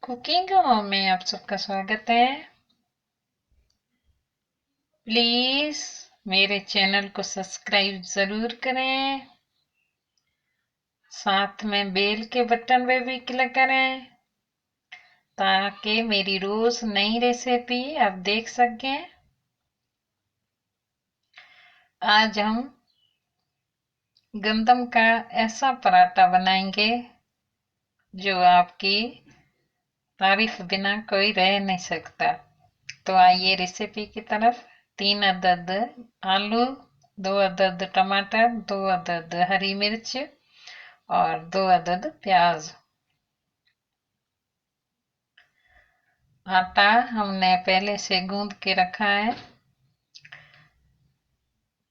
Cooking home में आप सबका स्वागत है। प्लीज मेरे चैनल को सब्सक्राइब जरूर करें, साथ में बेल के बटन पे भी क्लिक करें ताकि मेरी रोज नई रेसिपी आप देख सकें। आज हम गंदम का ऐसा पराठा बनाएंगे जो आपकी तारीफ बिना कोई रह नहीं सकता। तो आइए रेसिपी की तरफ। 3 अदद आलू, 2 अदद टमाटर, 2 अदद हरी मिर्च और 2 अदद प्याज। आटा हमने पहले से गूंद के रखा है।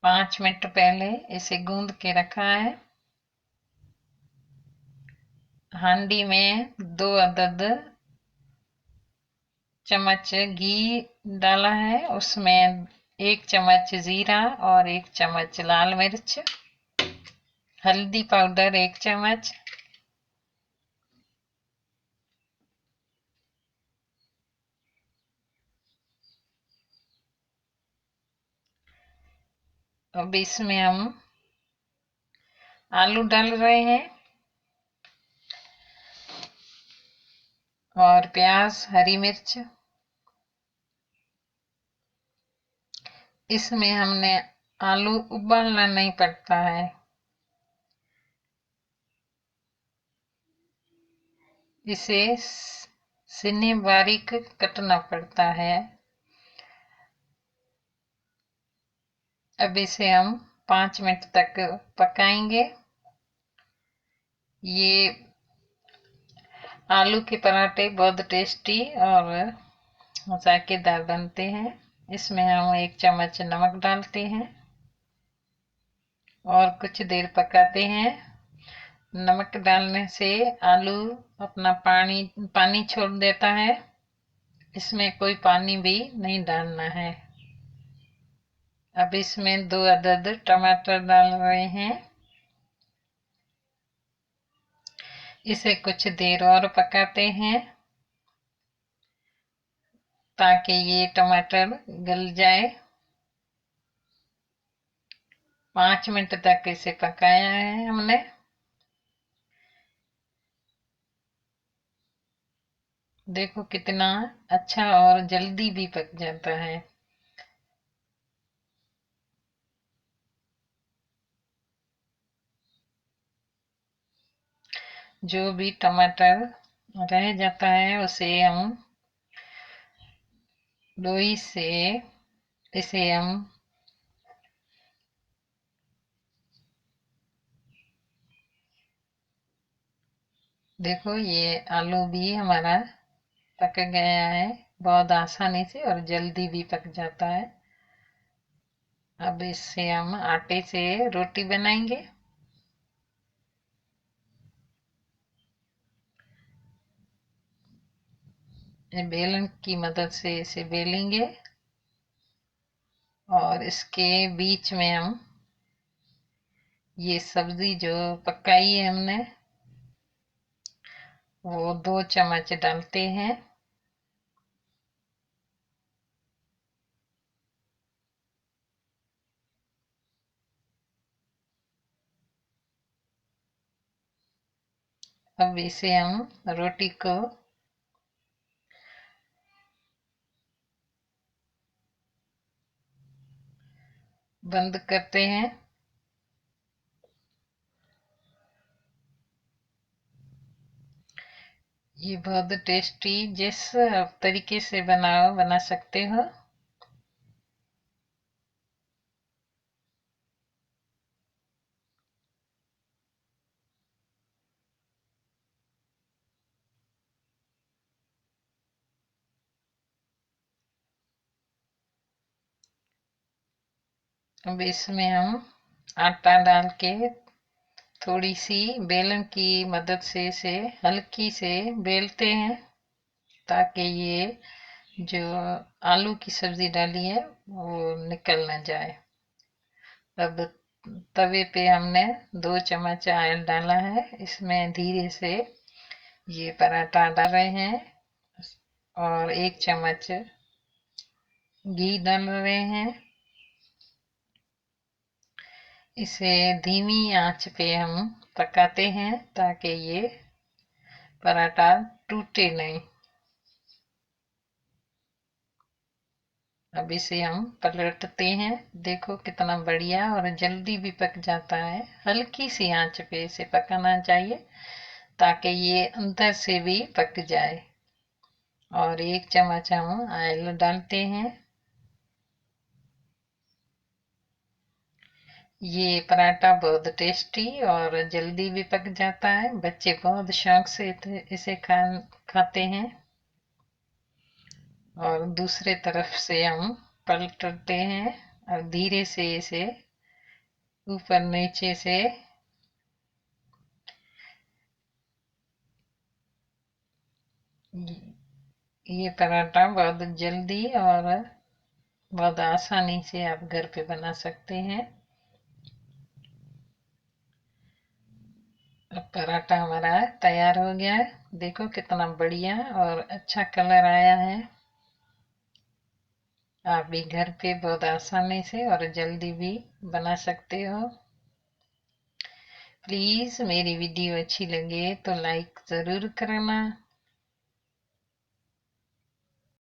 5 मिनट पहले इसे गूंद के रखा है। हांडी में 2 अदद चम्मच घी डाला है, उसमें 1 चम्मच जीरा और 1 चम्मच लाल मिर्च, हल्दी पाउडर 1 चम्मच, अब इसमें हम आलू डाल रहे हैं और प्याज, हरी मिर्च। इसमें हमने आलू उबालना नहीं पड़ता है, इसे सीने बारीक कटना पड़ता है। अब इसे हम 5 मिनट तक पकाएंगे। ये आलू के पराठे बहुत टेस्टी और जायकेदार बनते हैं। इसमें हम 1 चम्मच नमक डालते हैं और कुछ देर पकाते हैं। नमक डालने से आलू अपना पानी छोड़ देता है, इसमें कोई पानी भी नहीं डालना है। अब इसमें 2 अदद टमाटर डाल रहे हैं। इसे कुछ देर और पकाते हैं ताकि ये टमाटर गल जाए। 5 मिनट तक इसे पकाया है हमने। देखो कितना अच्छा और जल्दी भी पक जाता है। जो भी टमाटर रह जाता है उसे हम लोई से इसे हम देखो ये आलू भी हमारा पक गया है, बहुत आसानी से और जल्दी भी पक जाता है। अब इससे हम आटे से रोटी बनाएंगे। बेलन की मदद से इसे बेलेंगे और इसके बीच में हम ये सब्जी जो पकाई है हमने वो 2 चम्मच डालते हैं। अब इसे हम रोटी को बंद करते हैं। ये बहुत टेस्टी जिस तरीके से बना सकते हो। अब इसमें हम आटा डाल के थोड़ी सी बेलन की मदद से इसे हल्की से बेलते हैं ताकि ये जो आलू की सब्जी डाली है वो निकल ना जाए। अब तवे पे हमने 2 चम्मच ऑयल डाला है, इसमें धीरे से ये पराठा डाल रहे हैं। और 1 चम्मच घी डाल रहे हैं। इसे धीमी आंच पे हम पकाते हैं ताकि ये पराठा टूटे नहीं। अब इसे हम पलटते हैं। देखो कितना बढ़िया और जल्दी भी पक जाता है। हल्की सी आंच पे इसे पकाना चाहिए ताकि ये अंदर से भी पक जाए। और 1 चम्मच हम ऑयल डालते हैं। ये पराठा बहुत टेस्टी और जल्दी भी पक जाता है। बच्चे बहुत शौक से इसे खाते हैं। और दूसरे तरफ से हम पलटते हैं और धीरे से इसे ऊपर नीचे से ये पराठा बहुत जल्दी और बहुत आसानी से आप घर पे बना सकते हैं। अब पराठा हमारा तैयार हो गया है। देखो कितना बढ़िया और अच्छा कलर आया है। आप भी घर पे बहुत आसानी से और जल्दी भी बना सकते हो। प्लीज़ मेरी वीडियो अच्छी लगे तो लाइक ज़रूर करना।